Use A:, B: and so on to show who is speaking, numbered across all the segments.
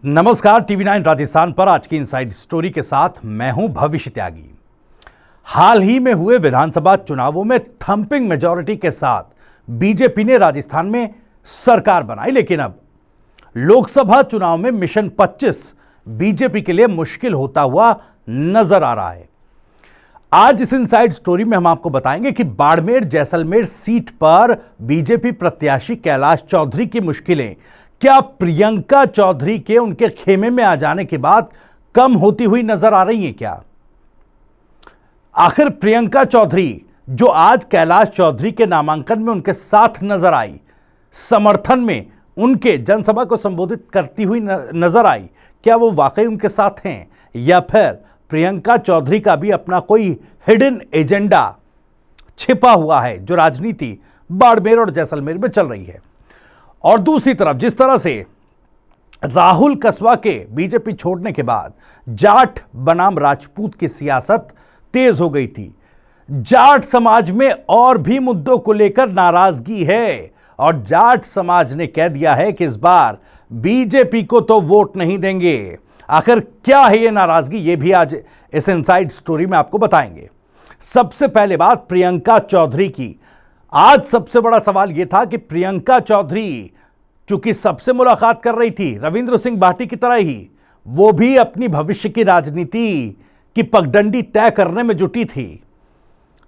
A: नमस्कार, टीवी9 राजस्थान पर आज की इनसाइड स्टोरी के साथ मैं हूं भविष्य त्यागी। हाल ही में हुए विधानसभा चुनावों में थंपिंग मेजॉरिटी के साथ बीजेपी ने राजस्थान में सरकार बनाई, लेकिन अब लोकसभा चुनाव में मिशन 25 बीजेपी के लिए मुश्किल होता हुआ नजर आ रहा है। आज इस इनसाइड स्टोरी में हम आपको बताएंगे कि बाड़मेर जैसलमेर सीट पर बीजेपी प्रत्याशी कैलाश चौधरी की मुश्किलें क्या प्रियंका चौधरी के उनके खेमे में आ जाने के बाद कम होती हुई नजर आ रही हैं क्या? आखिर प्रियंका चौधरी जो आज कैलाश चौधरी के नामांकन में उनके साथ नजर आई, समर्थन में उनके जनसभा को संबोधित करती हुई नजर आई, क्या वो वाकई उनके साथ हैं या फिर प्रियंका चौधरी का भी अपना कोई हिडन एजेंडा छिपा हुआ है जो राजनीति बाड़मेर और जैसलमेर में चल रही है? और दूसरी तरफ जिस तरह से राहुल कसवा के बीजेपी छोड़ने के बाद जाट बनाम राजपूत की सियासत तेज हो गई थी, जाट समाज में और भी मुद्दों को लेकर नाराजगी है और जाट समाज ने कह दिया है कि इस बार बीजेपी को तो वोट नहीं देंगे। आखिर क्या है ये नाराजगी, ये भी आज इस इनसाइड स्टोरी में आपको बताएंगे। सबसे पहले बात प्रियंका चौधरी की। आज सबसे बड़ा सवाल यह था कि प्रियंका चौधरी चूंकि सबसे मुलाकात कर रही थी रविंद्र सिंह भाटी की तरह ही, वो भी अपनी भविष्य की राजनीति की पगडंडी तय करने में जुटी थी।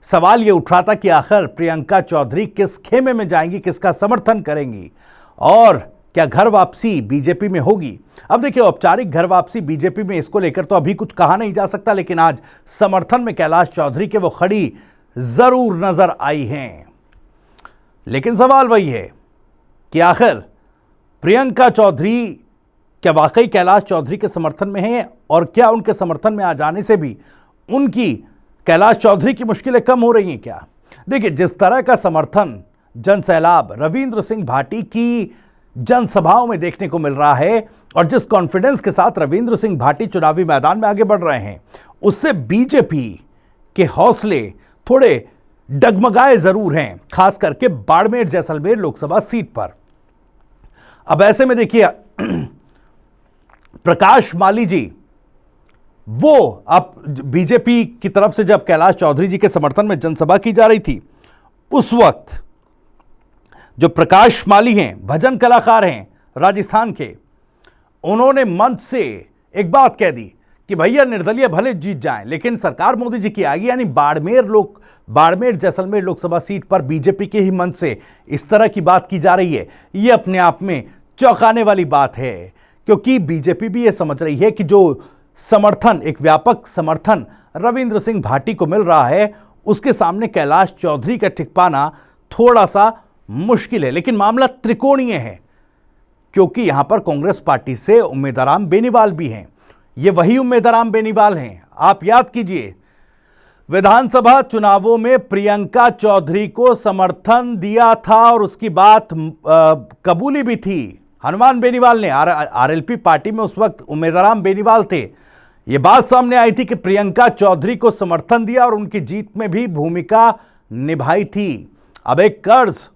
A: सवाल यह उठ रहा था कि आखिर प्रियंका चौधरी किस खेमे में जाएंगी, किसका समर्थन करेंगी और क्या घर वापसी बीजेपी में होगी? अब देखिए, औपचारिक घर वापसी बीजेपी में इसको लेकर तो अभी कुछ कहा नहीं जा सकता, लेकिन आज समर्थन में कैलाश चौधरी के वो खड़ी जरूर नजर आई हैं। लेकिन सवाल वही है कि आखिर प्रियंका चौधरी क्या वाकई कैलाश चौधरी के समर्थन में हैं और क्या उनके समर्थन में आ जाने से भी उनकी कैलाश चौधरी की मुश्किलें कम हो रही हैं क्या? देखिए, जिस तरह का समर्थन जनसैलाब रविंद्र सिंह भाटी की जनसभाओं में देखने को मिल रहा है और जिस कॉन्फिडेंस के साथ रविंद्र सिंह भाटी चुनावी मैदान में आगे बढ़ रहे हैं, उससे बीजेपी के हौसले थोड़े डगमगाए जरूर हैं, खास करके बाड़मेर जैसलमेर लोकसभा सीट पर। अब ऐसे में देखिए, प्रकाश माली जी वो अब बीजेपी की तरफ से जब कैलाश चौधरी जी के समर्थन में जनसभा की जा रही थी, उस वक्त जो प्रकाश माली हैं, भजन कलाकार हैं राजस्थान के, उन्होंने मंच से एक बात कह दी कि भैया निर्दलीय भले जीत जाएं लेकिन सरकार मोदी जी की आएगी। यानी बाड़मेर जैसलमेर लोकसभा सीट पर बीजेपी के ही मंच से इस तरह की बात की जा रही है। यह अपने आप में चौंकाने वाली बात है, क्योंकि बीजेपी भी यह समझ रही है कि जो समर्थन, एक व्यापक समर्थन रविंद्र सिंह भाटी को मिल रहा है, उसके सामने कैलाश चौधरी का टिक पाना थोड़ा सा मुश्किल है। लेकिन मामला त्रिकोणीय है, क्योंकि यहां पर कांग्रेस पार्टी से उम्मीदवार बेनीवाल भी हैं। ये वही उम्मीदवार बेनीवाल हैं, आप याद कीजिए, विधानसभा चुनावों में प्रियंका चौधरी को समर्थन दिया था और उसकी बात कबूली भी थी हनुमान बेनीवाल ने। आरएलपी पार्टी में उस वक्त उम्मीदवार बेनीवाल थे। यह बात सामने आई थी कि प्रियंका चौधरी को समर्थन दिया और उनकी जीत में भी भूमिका निभाई थी। अब एक कर्ज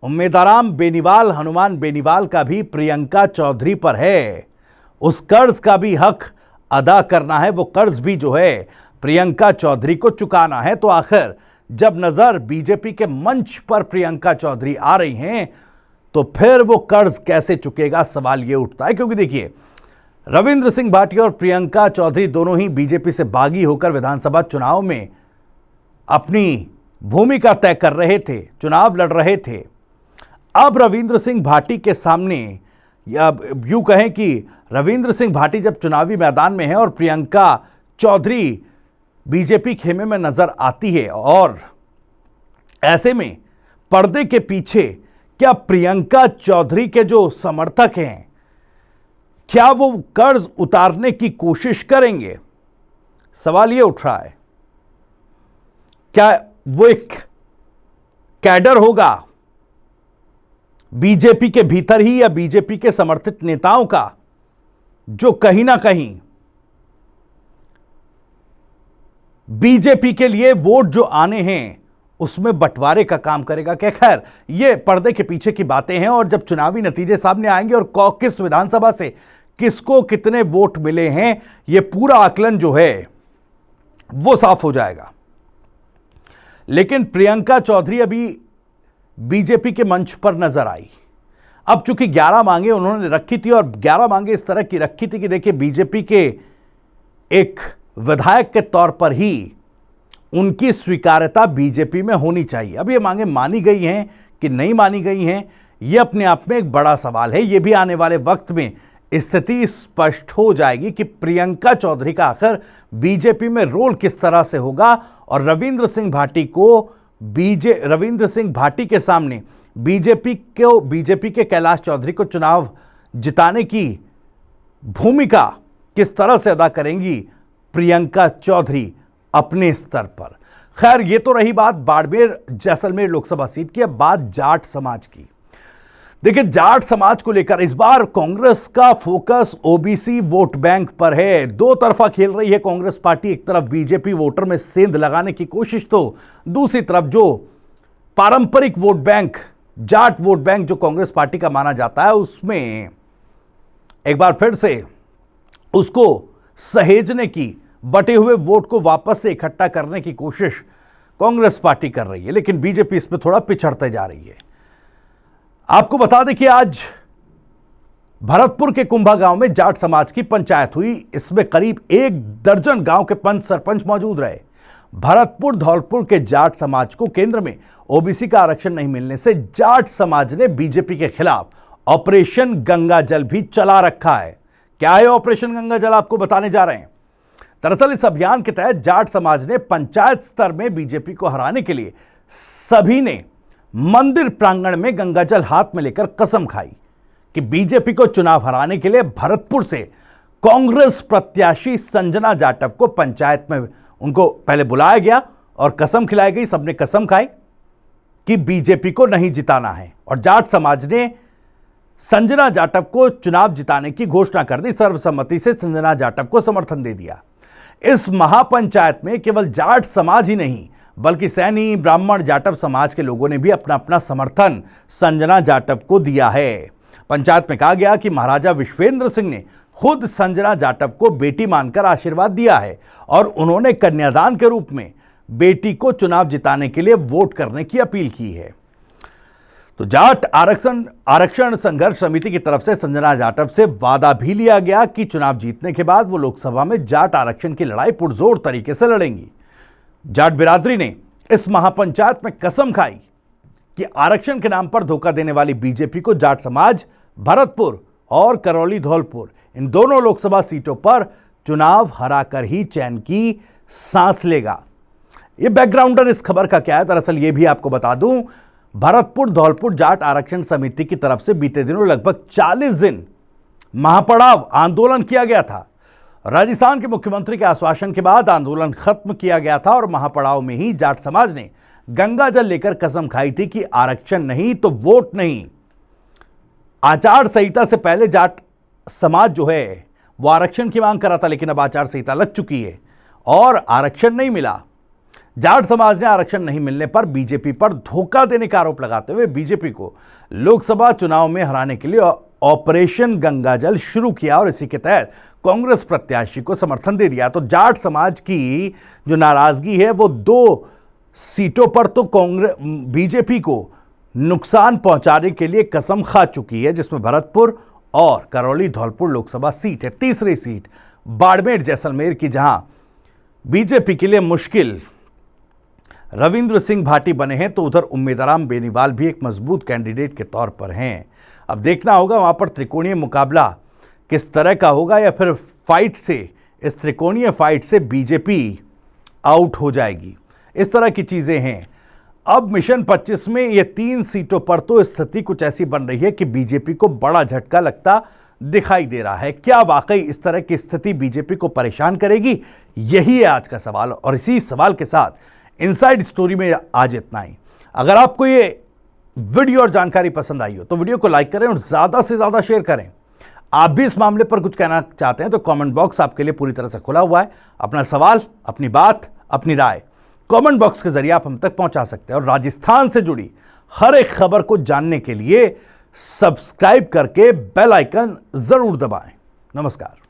A: उम्मीदवार बेनीवाल, हनुमान बेनीवाल का भी प्रियंका चौधरी पर है। उस कर्ज का भी हक अदा करना है, वो कर्ज भी जो है प्रियंका चौधरी को चुकाना है। तो आखिर जब नजर बीजेपी के मंच पर प्रियंका चौधरी आ रही हैं, तो फिर वो कर्ज कैसे चुकेगा, सवाल ये उठता है। क्योंकि देखिए, रविंद्र सिंह भाटी और प्रियंका चौधरी दोनों ही बीजेपी से बागी होकर विधानसभा चुनाव में अपनी भूमिका तय कर रहे थे, चुनाव लड़ रहे थे। अब रविंद्र सिंह भाटी के सामने, या यूं कहें कि रविंद्र सिंह भाटी जब चुनावी मैदान में है और प्रियंका चौधरी बीजेपी खेमे में नजर आती है, और ऐसे में पर्दे के पीछे क्या प्रियंका चौधरी के जो समर्थक हैं, क्या वो कर्ज उतारने की कोशिश करेंगे? सवाल ये उठ रहा है, क्या वो एक कैडर होगा बीजेपी के भीतर ही या बीजेपी के समर्थित नेताओं का, जो कहीं ना कहीं बीजेपी के लिए वोट जो आने हैं उसमें बंटवारे का काम करेगा? क्या खैर, ये पर्दे के पीछे की बातें हैं और जब चुनावी नतीजे सामने आएंगे और कॉकेस विधानसभा से किसको कितने वोट मिले हैं, यह पूरा आकलन जो है वो साफ हो जाएगा। लेकिन प्रियंका चौधरी अभी बीजेपी के मंच पर नजर आई। अब चूंकि 11 मांगे उन्होंने रखी थी, और 11 मांगे इस तरह की रखी थी कि देखिए, बीजेपी के एक विधायक के तौर पर ही उनकी स्वीकार्यता बीजेपी में होनी चाहिए। अब ये मांगे मानी गई हैं कि नहीं मानी गई हैं, ये अपने आप में एक बड़ा सवाल है। ये भी आने वाले वक्त में स्थिति स्पष्ट हो जाएगी कि प्रियंका चौधरी का आखिर बीजेपी में रोल किस तरह से होगा, और रविंद्र सिंह भाटी के सामने बीजेपी के कैलाश चौधरी को चुनाव जिताने की भूमिका किस तरह से अदा करेंगी प्रियंका चौधरी अपने स्तर पर। खैर, ये तो रही बात बाड़मेर जैसलमेर लोकसभा सीट की। अब बात जाट समाज की। देखिए, जाट समाज को लेकर इस बार कांग्रेस का फोकस ओबीसी वोट बैंक पर है। दो तरफा खेल रही है कांग्रेस पार्टी। एक तरफ बीजेपी वोटर में सेंध लगाने की कोशिश, तो दूसरी तरफ जो पारंपरिक vote bank, Jat vote bank जो कांग्रेस पार्टी का माना जाता है, उसमें एक बार फिर से उसको सहेजने की, बटे हुए वोट को वापस से इकट्ठा करने की कोशिश कांग्रेस पार्टी कर रही है। लेकिन बीजेपी इसमें थोड़ा पिछड़ते जा रही है। आपको बता दें कि आज भरतपुर के कुंभा गांव में जाट समाज की पंचायत हुई। इसमें करीब 1 दर्जन गांव के पंच सरपंच मौजूद रहे। भरतपुर धौलपुर के जाट समाज को केंद्र में ओबीसी का आरक्षण नहीं मिलने से जाट समाज ने बीजेपी के खिलाफ ऑपरेशन गंगा जल भी चला रखा है। क्या है ऑपरेशन गंगा जल, आपको बताने जा रहे हैं। दरअसल इस अभियान के तहत जाट समाज ने पंचायत स्तर में बीजेपी को हराने के लिए सभी ने मंदिर प्रांगण में गंगाजल हाथ में लेकर कसम खाई कि बीजेपी को चुनाव हराने के लिए भरतपुर से कांग्रेस प्रत्याशी संजना जाटव को पंचायत में उनको पहले बुलाया गया और कसम खिलाई गई। सबने कसम खाई कि बीजेपी को नहीं जिताना है, और जाट समाज ने संजना जाटव को चुनाव जिताने की घोषणा कर दी। सर्वसम्मति से संजना जाटव को समर्थन दे दिया। इस महापंचायत में केवल जाट समाज ही नहीं, बल्कि सैनी, ब्राह्मण, जाटव समाज के लोगों ने भी अपना अपना समर्थन संजना जाटव को दिया है। पंचायत में कहा गया कि महाराजा विश्वेंद्र सिंह ने खुद संजना जाटव को बेटी मानकर आशीर्वाद दिया है, और उन्होंने कन्यादान के रूप में बेटी को चुनाव जिताने के लिए वोट करने की अपील की है। तो जाट आरक्षण संघर्ष समिति की तरफ से संजना जाटव से वादा भी लिया गया कि चुनाव जीतने के बाद वो लोकसभा में जाट आरक्षण की लड़ाई पुरजोर तरीके से लड़ेंगी। जाट बिरादरी ने इस महापंचायत में कसम खाई कि आरक्षण के नाम पर धोखा देने वाली बीजेपी को जाट समाज भरतपुर और करौली धौलपुर, इन दोनों लोकसभा सीटों पर चुनाव हराकर ही चैन की सांस लेगा। ये बैकग्राउंडर इस खबर का क्या है, दरअसल ये भी आपको बता दूं, भरतपुर धौलपुर जाट आरक्षण समिति की तरफ से बीते दिनों लगभग 40 दिन महापड़ाव आंदोलन किया गया था। राजस्थान के मुख्यमंत्री के आश्वासन के बाद आंदोलन खत्म किया गया था, और महापड़ाव में ही जाट समाज ने गंगा जल लेकर कसम खाई थी कि आरक्षण नहीं तो वोट नहीं। आचार संहिता से पहले जाट समाज जो है वो आरक्षण की मांग कर रहा था, लेकिन अब आचार संहिता लग चुकी है और आरक्षण नहीं मिला। जाट समाज ने आरक्षण नहीं मिलने पर बीजेपी पर धोखा देने का आरोप लगाते हुए बीजेपी को लोकसभा चुनाव में हराने के लिए ऑपरेशन गंगाजल शुरू किया, और इसी के तहत कांग्रेस प्रत्याशी को समर्थन दे दिया। तो जाट समाज की जो नाराजगी है वो 2 सीटों पर तो बीजेपी को नुकसान पहुंचाने के लिए कसम खा चुकी है, जिसमें भरतपुर और करौली धौलपुर लोकसभा सीट है। तीसरी सीट बाड़मेर जैसलमेर की, जहां बीजेपी के लिए मुश्किल रविंद्र सिंह भाटी बने हैं, तो उधर उम्मीदराम बेनीवाल भी एक मजबूत कैंडिडेट के तौर पर हैं। अब देखना होगा वहां पर त्रिकोणीय मुकाबला किस तरह का होगा, या फिर इस त्रिकोणीय फाइट से बीजेपी आउट हो जाएगी। इस तरह की चीजें हैं। अब मिशन 25 में ये 3 सीटों पर तो स्थिति कुछ ऐसी बन रही है कि बीजेपी को बड़ा झटका लगता दिखाई दे रहा है। क्या वाकई इस तरह की स्थिति बीजेपी को परेशान करेगी? यही है आज का सवाल, और इसी सवाल के साथ इनसाइड स्टोरी में आज इतना ही। अगर आपको ये वीडियो और जानकारी पसंद आई हो तो वीडियो को लाइक करें और ज़्यादा से ज़्यादा शेयर करें। आप भी इस मामले पर कुछ कहना चाहते हैं तो कमेंट बॉक्स आपके लिए पूरी तरह से खुला हुआ है। अपना सवाल, अपनी बात, अपनी राय कमेंट बॉक्स के जरिए आप हम तक पहुंचा सकते हैं, और राजस्थान से जुड़ी हर एक खबर को जानने के लिए सब्सक्राइब करके बेल आइकन जरूर दबाएं। नमस्कार।